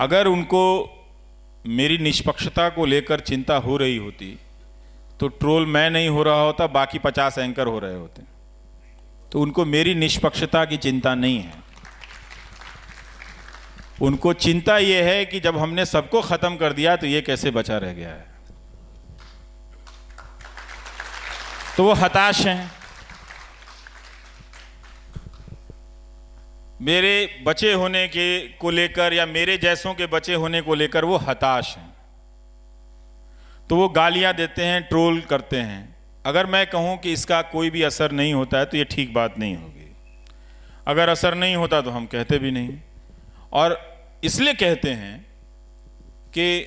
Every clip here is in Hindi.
अगर उनको मेरी निष्पक्षता को लेकर चिंता हो रही होती तो ट्रोल मैं नहीं हो रहा होता, बाकी 50 एंकर हो रहे होते। तो उनको मेरी निष्पक्षता की चिंता नहीं है, उनको चिंता यह है कि जब हमने सबको खत्म कर दिया तो ये कैसे बचा रह गया है। तो वो हताश हैं। मेरे बचे होने के को लेकर या मेरे जैसों के बचे होने को लेकर वो हताश हैं, तो वो गालियां देते हैं, ट्रोल करते हैं। अगर मैं कहूं कि इसका कोई भी असर नहीं होता है तो ये ठीक बात नहीं होगी। अगर असर नहीं होता तो हम कहते भी नहीं। और इसलिए कहते हैं कि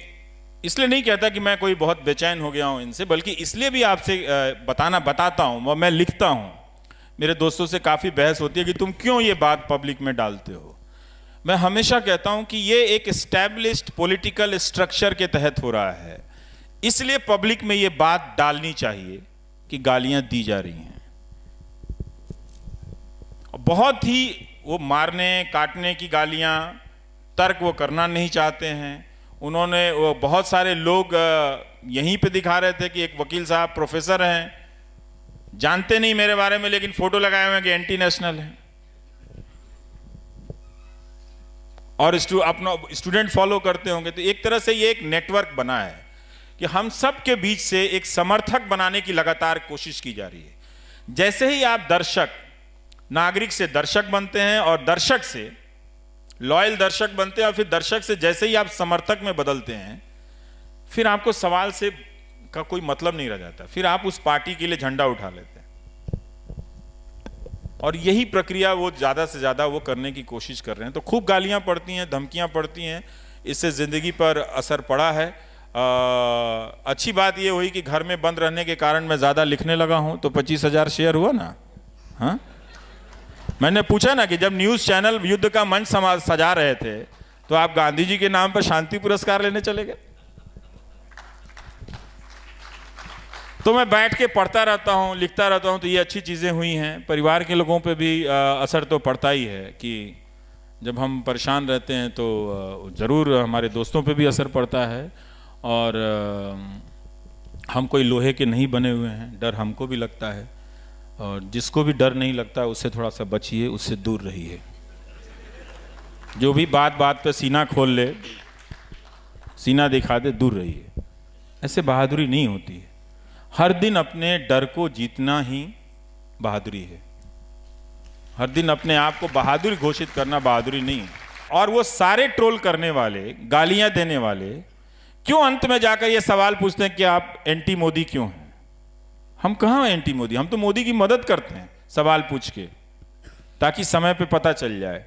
इसलिए नहीं कहता कि मैं कोई बहुत बेचैन हो गया हूं इनसे, बल्कि इसलिए भी आपसे बताता हूं, मैं लिखता हूं। मेरे दोस्तों से काफ़ी बहस होती है कि तुम क्यों ये बात पब्लिक में डालते हो। मैं हमेशा कहता हूं कि ये एक एस्टैब्लिश्ड पॉलिटिकल स्ट्रक्चर के तहत हो रहा है, इसलिए पब्लिक में ये बात डालनी चाहिए कि गालियां दी जा रही हैं। बहुत ही वो मारने काटने की गालियां, तर्क वो करना नहीं चाहते हैं। उन्होंने वो बहुत सारे लोग यहीं पे दिखा रहे थे कि एक वकील साहब प्रोफेसर हैं, जानते नहीं मेरे बारे में, लेकिन फोटो लगाए हुए हैं कि एंटी नेशनल है, और अपना स्टूडेंट फॉलो करते होंगे। तो एक तरह से ये एक नेटवर्क बना है कि हम सब के बीच से एक समर्थक बनाने की लगातार कोशिश की जा रही है। जैसे ही आप दर्शक, नागरिक से दर्शक बनते हैं और दर्शक से लॉयल दर्शक बनते हैं, और फिर दर्शक से जैसे ही आप समर्थक में बदलते हैं, फिर आपको सवाल से का कोई मतलब नहीं रह जाता, फिर आप उस पार्टी के लिए झंडा उठा लेते हैं। और यही प्रक्रिया वो ज्यादा से ज्यादा वो करने की कोशिश कर रहे हैं। तो खूब गालियां पड़ती हैं, धमकियां पड़ती हैं, इससे जिंदगी पर असर पड़ा है। अच्छी बात ये हुई कि घर में बंद रहने के कारण मैं ज्यादा लिखने लगा हूं, तो 25,000 शेयर हुआ ना। हाँ, मैंने पूछा ना कि जब न्यूज चैनल युद्ध का मंच सजा रहे थे तो आप गांधी जी के नाम पर शांति पुरस्कार लेने चले गए। तो मैं बैठ के पढ़ता रहता हूँ, लिखता रहता हूँ, तो ये अच्छी चीज़ें हुई हैं। परिवार के लोगों पे भी असर तो पड़ता ही है कि जब हम परेशान रहते हैं तो ज़रूर हमारे दोस्तों पे भी असर पड़ता है। और हम कोई लोहे के नहीं बने हुए हैं, डर हमको भी लगता है, और जिसको भी डर नहीं लगता उससे थोड़ा सा बचिए, उससे दूर रहिए। जो भी बात बात पे सीना खोल ले, सीना दिखा दे, दूर रहिए। ऐसे बहादुरी नहीं होती है। हर दिन अपने डर को जीतना ही बहादुरी है। हर दिन अपने आप को बहादुर घोषित करना बहादुरी नहीं है। और वो सारे ट्रोल करने वाले, गालियां देने वाले क्यों अंत में जाकर ये सवाल पूछते हैं कि आप एंटी मोदी क्यों हैं? हम कहां एंटी मोदी, हम तो मोदी की मदद करते हैं सवाल पूछ के, ताकि समय पे पता चल जाए।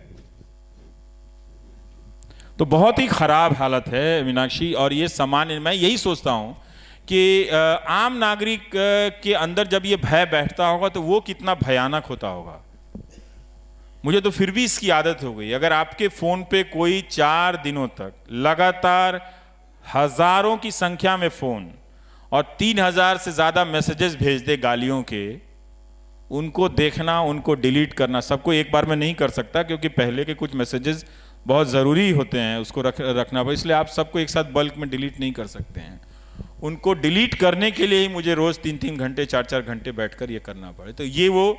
तो बहुत ही खराब हालत है मीनाक्षी। और ये सामान्य, मैं यही सोचता हूं कि आम नागरिक के अंदर जब ये भय बैठता होगा तो वो कितना भयानक होता होगा। मुझे तो फिर भी इसकी आदत हो गई। अगर आपके फोन पे कोई 4 दिनों तक लगातार हजारों की संख्या में फोन और 3,000 से ज्यादा मैसेजेस भेज दे गालियों के, उनको देखना, उनको डिलीट करना, सबको एक बार में नहीं कर सकता क्योंकि पहले के कुछ मैसेजेस बहुत ज़रूरी होते हैं, उसको रखना पड़े, इसलिए आप सबको एक साथ बल्क में डिलीट नहीं कर सकते हैं। उनको डिलीट करने के लिए ही मुझे रोज़ 3-3 घंटे 4-4 घंटे बैठकर ये करना पड़े, तो ये वो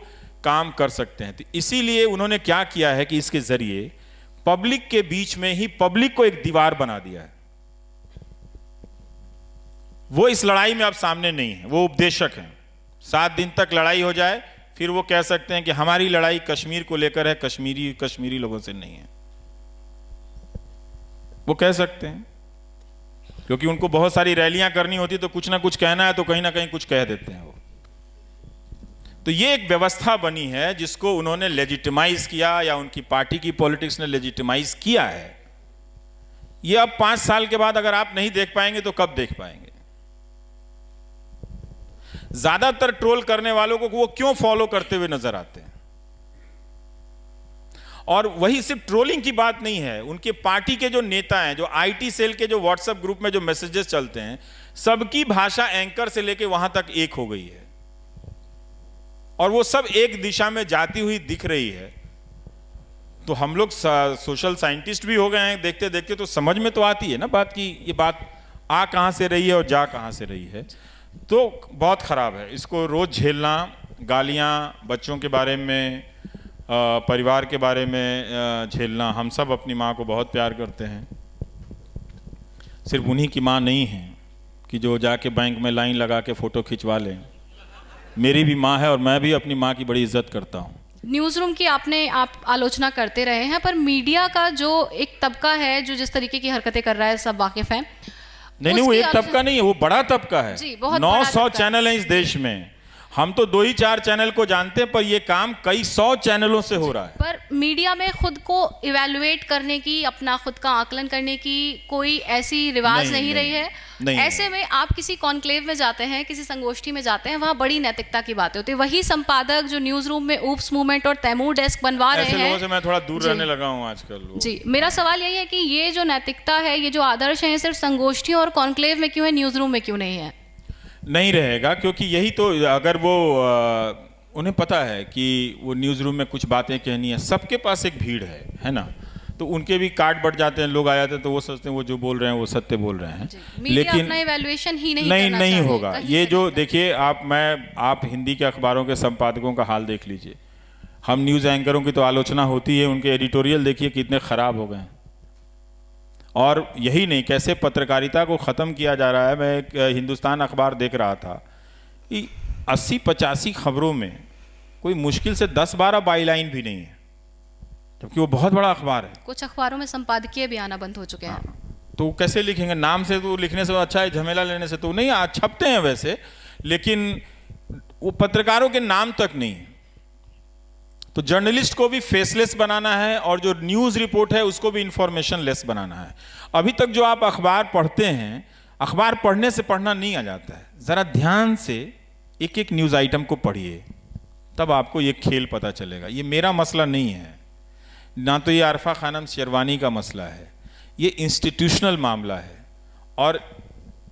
काम कर सकते हैं। तो इसीलिए उन्होंने क्या किया है कि इसके ज़रिए पब्लिक के बीच में ही पब्लिक को एक दीवार बना दिया है। वो इस लड़ाई में अब सामने नहीं है, वो उपदेशक हैं। 7 दिन तक लड़ाई हो जाए फिर वो कह सकते हैं कि हमारी लड़ाई कश्मीर को लेकर है, कश्मीरी लोगों से नहीं है। वो कह सकते हैं क्योंकि उनको बहुत सारी रैलियां करनी होती, तो कुछ ना कुछ कहना है तो कहीं ना कहीं कुछ कह देते हैं वो। तो ये एक व्यवस्था बनी है जिसको उन्होंने लेजिटिमाइज किया, या उनकी पार्टी की पॉलिटिक्स ने लेजिटिमाइज किया है। ये अब 5 साल के बाद अगर आप नहीं देख पाएंगे तो कब देख पाएंगे? ज्यादातर ट्रोल करने वालों को वो क्यों फॉलो करते हुए नजर आते हैं? और वही सिर्फ ट्रोलिंग की बात नहीं है, उनके पार्टी के जो नेता हैं, जो आईटी सेल के जो व्हाट्सएप ग्रुप में जो मैसेजेस चलते हैं, सबकी भाषा एंकर से लेके वहां तक एक हो गई है और वो सब एक दिशा में जाती हुई दिख रही है। तो हम लोग सोशल साइंटिस्ट भी हो गए हैं, देखते देखते तो समझ में तो आती है ना बात की ये बात आ कहाँ से रही है और जा कहाँ से रही है। तो बहुत ख़राब है, इसको रोज़ झेलना, गालियाँ बच्चों के बारे में, परिवार के बारे में झेलना। हम सब अपनी माँ को बहुत प्यार करते हैं, सिर्फ उन्हीं की माँ नहीं है कि जो जाके बैंक में लाइन लगा के फ़ोटो खिंचवा लें। मेरी भी माँ है और मैं भी अपनी माँ की बड़ी इज्जत करता हूँ। न्यूज़ रूम की आप आलोचना करते रहे हैं, पर मीडिया का जो एक तबका है जो जिस तरीके की हरकतें कर रहा है सब वाकिफ हैं। नहीं, वो एक तबका नहीं है, वो बड़ा तबका है। जी, बहुत 900 चैनल हैं इस देश में। हम तो 2 ही 4 चैनल को जानते हैं, पर ये काम कई 100 चैनलों से हो रहा है। पर मीडिया में खुद को इवैल्यूएट करने की, अपना खुद का आकलन करने की कोई ऐसी रिवाज नहीं रही है। ऐसे में आप किसी कॉन्क्लेव में जाते हैं, किसी संगोष्ठी में जाते हैं, वहाँ बड़ी नैतिकता की बातें होती है। वही संपादक जो न्यूज रूम में ऊप्स मूवमेंट और तैमूर डेस्क बनवा रहे हैं, ऐसे लोगों से मैं थोड़ा दूर रहने लगा हूँ आजकल। जी, मेरा सवाल यही है कि ये जो नैतिकता है, ये जो आदर्श है, सिर्फ संगोष्ठियों और कॉन्क्लेव में क्यों है, न्यूज रूम में क्यों नहीं है? नहीं रहेगा, क्योंकि यही तो, अगर वो उन्हें पता है कि वो न्यूज़ रूम में कुछ बातें कहनी है, सबके पास एक भीड़ है ना, तो उनके भी कार्ड बढ़ जाते हैं, लोग आ जाते हैं, तो वो सोचते हैं वो जो बोल रहे हैं वो सत्य बोल रहे हैं। लेकिन अपना इवैल्यूएशन ही नहीं होगा। ये जो देखिए आप हिंदी के अखबारों के संपादकों का हाल देख लीजिए। हम न्यूज़ एंकरों की तो आलोचना होती है, उनके एडिटोरियल देखिए कितने ख़राब हो गए हैं। और यही नहीं, कैसे पत्रकारिता को ख़त्म किया जा रहा है। मैं एक हिंदुस्तान अखबार देख रहा था कि 80-85 खबरों में कोई मुश्किल से 10-12 बाईलाइन भी नहीं है, जबकि वो बहुत बड़ा अखबार है। कुछ अखबारों में संपादकीय भी आना बंद हो चुके हैं। तो कैसे लिखेंगे? नाम से तो लिखने से अच्छा है, झमेला लेने से तो नहीं। आज छपते हैं वैसे, लेकिन वो पत्रकारों के नाम तक नहीं है। तो जर्नलिस्ट को भी फेसलेस बनाना है और जो न्यूज़ रिपोर्ट है उसको भी इंफॉर्मेशन लेस बनाना है। अभी तक जो आप अखबार पढ़ते हैं, अखबार पढ़ने से पढ़ना नहीं आ जाता है। ज़रा ध्यान से एक एक न्यूज़ आइटम को पढ़िए, तब आपको ये खेल पता चलेगा। ये मेरा मसला नहीं है, ना तो ये आरफा खानम शेरवानी का मसला है, ये इंस्टीट्यूशनल मामला है। और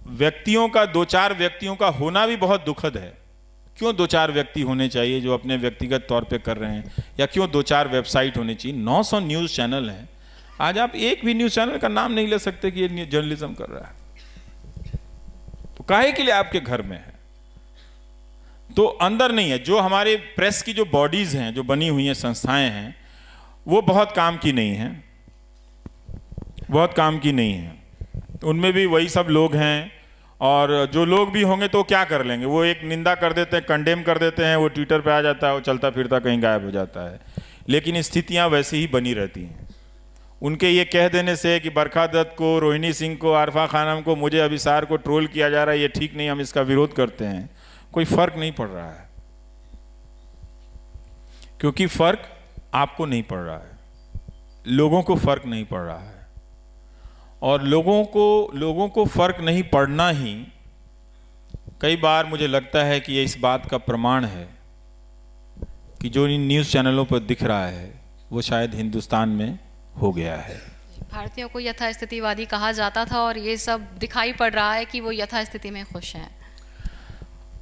व्यक्तियों का, 2-4 व्यक्तियों का होना भी बहुत दुखद है। क्यों 2-4 व्यक्ति होने चाहिए जो अपने व्यक्तिगत तौर पे कर रहे हैं, या क्यों 2-4 वेबसाइट होनी चाहिए? 900 न्यूज़ चैनल हैं। आज आप एक भी न्यूज़ चैनल का नाम नहीं ले सकते कि ये जर्नलिज्म कर रहा है। तो काहे के लिए आपके घर में है? तो अंदर नहीं है। जो हमारे प्रेस की जो बॉडीज़ हैं, जो बनी हुई हैं संस्थाएं हैं, वो बहुत काम की नहीं हैं, बहुत काम की नहीं हैं। उनमें भी वही सब लोग हैं, और जो लोग भी होंगे तो क्या कर लेंगे? वो एक निंदा कर देते हैं, कंडेम कर देते हैं, वो ट्विटर पे आ जाता है, वो चलता फिरता कहीं गायब हो जाता है। लेकिन स्थितियां वैसे ही बनी रहती हैं। उनके ये कह देने से कि बरखा दत्त को, रोहिणी सिंह को, आरफा खानम को, मुझे, अभिसार को ट्रोल किया जा रहा है, ये ठीक नहीं, हम इसका विरोध करते हैं, कोई फर्क नहीं पड़ रहा है। क्योंकि फर्क आपको नहीं पड़ रहा है, लोगों को फर्क नहीं पड़ रहा है। और लोगों को फर्क नहीं पड़ना ही कई बार मुझे लगता है कि ये इस बात का प्रमाण है कि जो इन न्यूज़ चैनलों पर दिख रहा है वो शायद हिंदुस्तान में हो गया है। भारतीयों को यथास्थितिवादी कहा जाता था और ये सब दिखाई पड़ रहा है कि वो यथास्थिति में खुश हैं।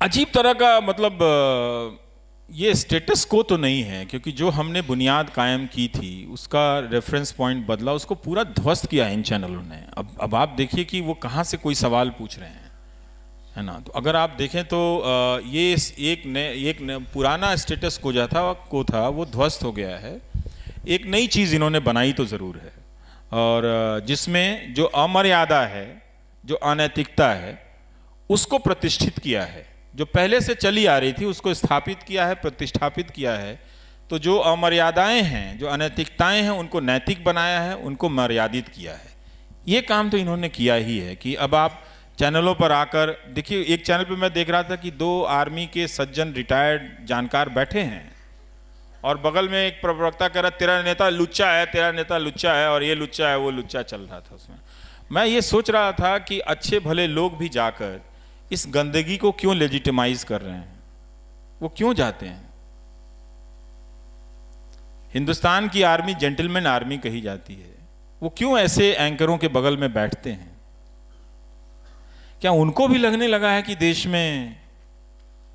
अजीब तरह का, मतलब ये स्टेटस को तो नहीं है, क्योंकि जो हमने बुनियाद कायम की थी उसका रेफरेंस पॉइंट बदला, उसको पूरा ध्वस्त किया इन चैनलों ने। अब आप देखिए कि वो कहाँ से कोई सवाल पूछ रहे हैं, है ना। तो अगर आप देखें तो ये एक पुराना स्टेटस को जो था वो ध्वस्त हो गया है। एक नई चीज़ इन्होंने बनाई तो ज़रूर है, और जिसमें जो अमर्यादा है, जो अनैतिकता है, उसको प्रतिष्ठित किया है। जो पहले से चली आ रही थी उसको स्थापित किया है, प्रतिष्ठापित किया है। तो जो अमर्यादाएं हैं, जो अनैतिकताएं हैं, उनको नैतिक बनाया है, उनको मर्यादित किया है। ये काम तो इन्होंने किया ही है कि अब आप चैनलों पर आकर देखिए। एक चैनल पे मैं देख रहा था कि 2 आर्मी के सज्जन रिटायर्ड जानकार बैठे हैं, और बगल में एक प्रवक्ता कह रहा तेरा नेता लुच्चा है, तेरा नेता लुच्चा है, और ये लुच्चा है, वो लुच्चा चल रहा था उसमें। मैं ये सोच रहा था कि अच्छे भले लोग भी जाकर इस गंदगी को क्यों लेजिटिमाइज कर रहे हैं? वो क्यों जाते हैं? हिंदुस्तान की आर्मी जेंटलमैन आर्मी कही जाती है, वो क्यों ऐसे एंकरों के बगल में बैठते हैं? क्या उनको भी लगने लगा है कि देश में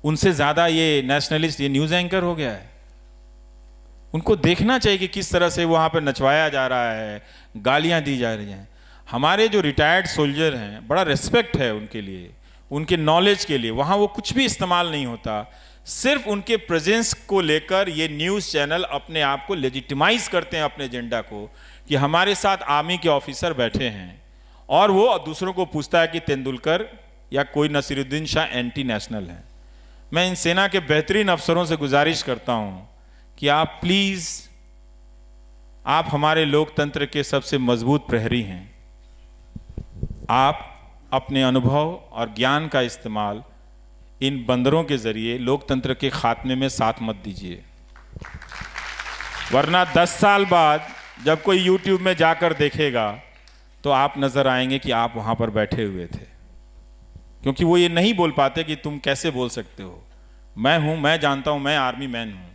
उनसे ज्यादा ये नेशनलिस्ट, ये न्यूज एंकर हो गया है? उनको देखना चाहिए कि किस तरह से वहाँ पर नचवाया जा रहा है, गालियाँ दी जा रही हैं। हमारे जो रिटायर्ड सोल्जर हैं, बड़ा रिस्पेक्ट है उनके लिए, उनके नॉलेज के लिए। वहाँ वो कुछ भी इस्तेमाल नहीं होता, सिर्फ उनके प्रेजेंस को लेकर ये न्यूज़ चैनल अपने आप को लेजिटिमाइज करते हैं, अपने एजेंडा को, कि हमारे साथ आर्मी के ऑफिसर बैठे हैं। और वो दूसरों को पूछता है कि तेंदुलकर या कोई नसीरुद्दीन शाह एंटी नेशनल है। मैं इन सेना के बेहतरीन अफसरों से गुजारिश करता हूँ कि आप प्लीज़, आप हमारे लोकतंत्र के सबसे मजबूत प्रहरी हैं, आप अपने अनुभव और ज्ञान का इस्तेमाल इन बंदरों के जरिए लोकतंत्र के खात्मे में साथ मत दीजिए। वरना 10 साल बाद जब कोई YouTube में जाकर देखेगा तो आप नजर आएंगे कि आप वहां पर बैठे हुए थे, क्योंकि वो ये नहीं बोल पाते कि तुम कैसे बोल सकते हो। मैं जानता हूं, मैं आर्मी मैन हूं,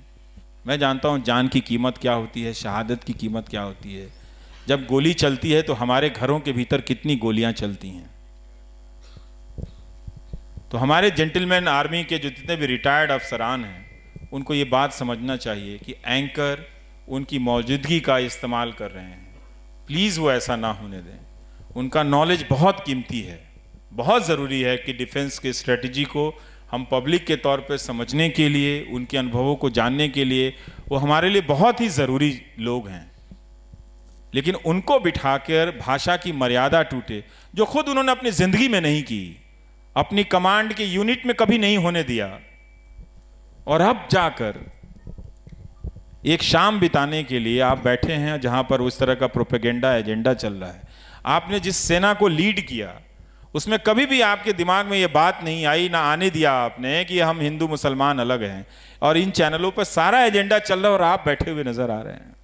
मैं जानता हूं जान की कीमत क्या होती है, शहादत की कीमत क्या होती है। जब गोली चलती है तो हमारे घरों के भीतर कितनी गोलियां चलती हैं। तो हमारे जेंटलमैन आर्मी के जो जितने भी रिटायर्ड अफसरान हैं, उनको ये बात समझना चाहिए कि एंकर उनकी मौजूदगी का इस्तेमाल कर रहे हैं। प्लीज़ वो ऐसा ना होने दें। उनका नॉलेज बहुत कीमती है, बहुत ज़रूरी है कि डिफेंस के स्ट्रेटजी को हम पब्लिक के तौर पर समझने के लिए, उनके अनुभवों को जानने के लिए, वो हमारे लिए बहुत ही ज़रूरी लोग हैं। लेकिन उनको बिठाकर भाषा की मर्यादा टूटे, जो खुद उन्होंने अपनी ज़िंदगी में नहीं की, अपनी कमांड के यूनिट में कभी नहीं होने दिया, और अब जाकर एक शाम बिताने के लिए आप बैठे हैं जहां पर उस तरह का प्रोपेगेंडा एजेंडा चल रहा है। आपने जिस सेना को लीड किया उसमें कभी भी आपके दिमाग में ये बात नहीं आई, ना आने दिया आपने कि हम हिंदू मुसलमान अलग हैं, और इन चैनलों पर सारा एजेंडा चल रहा है और आप बैठे हुए नजर आ रहे हैं।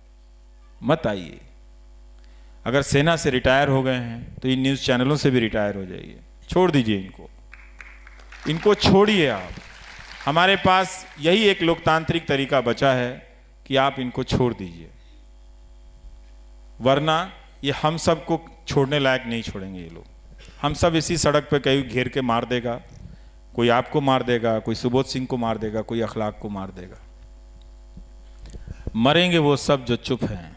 मत आइए। अगर सेना से रिटायर हो गए हैं तो इन न्यूज़ चैनलों से भी रिटायर हो जाइए, छोड़ दीजिए इनको छोड़िए आप। हमारे पास यही एक लोकतांत्रिक तरीका बचा है कि आप इनको छोड़ दीजिए, वरना ये हम सबको छोड़ने लायक नहीं छोड़ेंगे ये लोग। हम सब इसी सड़क पे कहीं घेर के मार देगा, कोई आपको मार देगा, कोई सुबोध सिंह को मार देगा, कोई अखलाक को मार देगा। मरेंगे वो सब जो चुप हैं।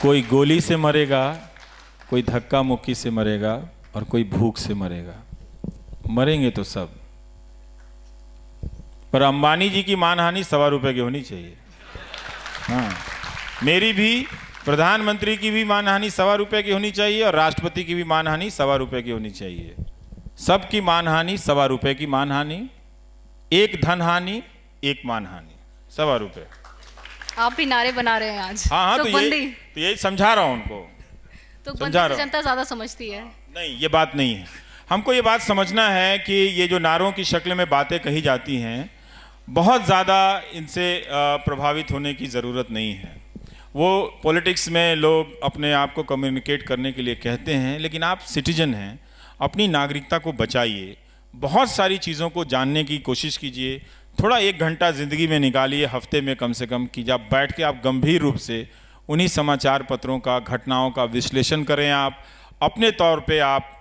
कोई गोली से मरेगा, कोई धक्का मुक्की से मरेगा, और कोई भूख से मरेगा। मरेंगे तो सब, पर अंबानी जी की मानहानि ₹1.25 की होनी चाहिए। हाँ, मेरी भी, प्रधानमंत्री की भी मानहानि ₹1.25 की होनी चाहिए, और राष्ट्रपति की भी मानहानि ₹1.25 की होनी चाहिए। सबकी मानहानि ₹1.25 की मानहानि, एक धनहानि, एक मानहानि, ₹1.25। आप भी नारे बना रहे हैं आज। हाँ, तो यही समझा रहा हूं उनको। तो जनता ज्यादा समझती है। नहीं, ये बात नहीं है। हमको ये बात समझना है कि ये जो नारों की शक्ल में बातें कही जाती हैं, बहुत ज़्यादा इनसे प्रभावित होने की ज़रूरत नहीं है। वो पॉलिटिक्स में लोग अपने आप को कम्युनिकेट करने के लिए कहते हैं, लेकिन आप सिटीजन हैं, अपनी नागरिकता को बचाइए। बहुत सारी चीज़ों को जानने की कोशिश कीजिए। थोड़ा 1 घंटा ज़िंदगी में निकालिए, हफ्ते में कम से कम, कि जब बैठ के आप गंभीर रूप से उन्हीं समाचार पत्रों का, घटनाओं का विश्लेषण करें। आप अपने तौर पे, आप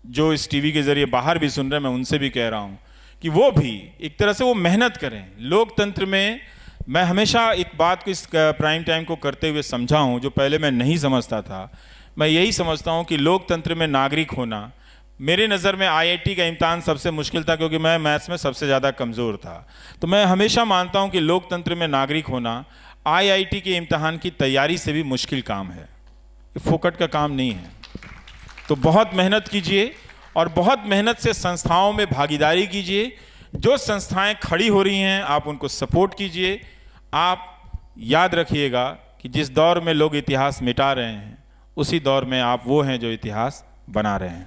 जो इस टीवी के ज़रिए बाहर भी सुन रहे हैं, मैं उनसे भी कह रहा हूँ कि वो भी एक तरह से वो मेहनत करें। लोकतंत्र में मैं हमेशा एक बात को, इस प्राइम टाइम को करते हुए समझा हूँ, जो पहले मैं नहीं समझता था। मैं यही समझता हूँ कि लोकतंत्र में नागरिक होना, मेरे नज़र में IIT का इम्तहान सबसे मुश्किल था, क्योंकि मैं मैथ्स में सबसे ज़्यादा कमज़ोर था। तो मैं हमेशा मानता हूँ कि लोकतंत्र में नागरिक होना IIT के इम्तहान की तैयारी से भी मुश्किल काम है। ये फोकट का काम नहीं है। तो बहुत मेहनत कीजिए, और बहुत मेहनत से संस्थाओं में भागीदारी कीजिए। जो संस्थाएं खड़ी हो रही हैं, आप उनको सपोर्ट कीजिए। आप याद रखिएगा कि जिस दौर में लोग इतिहास मिटा रहे हैं, उसी दौर में आप वो हैं जो इतिहास बना रहे हैं।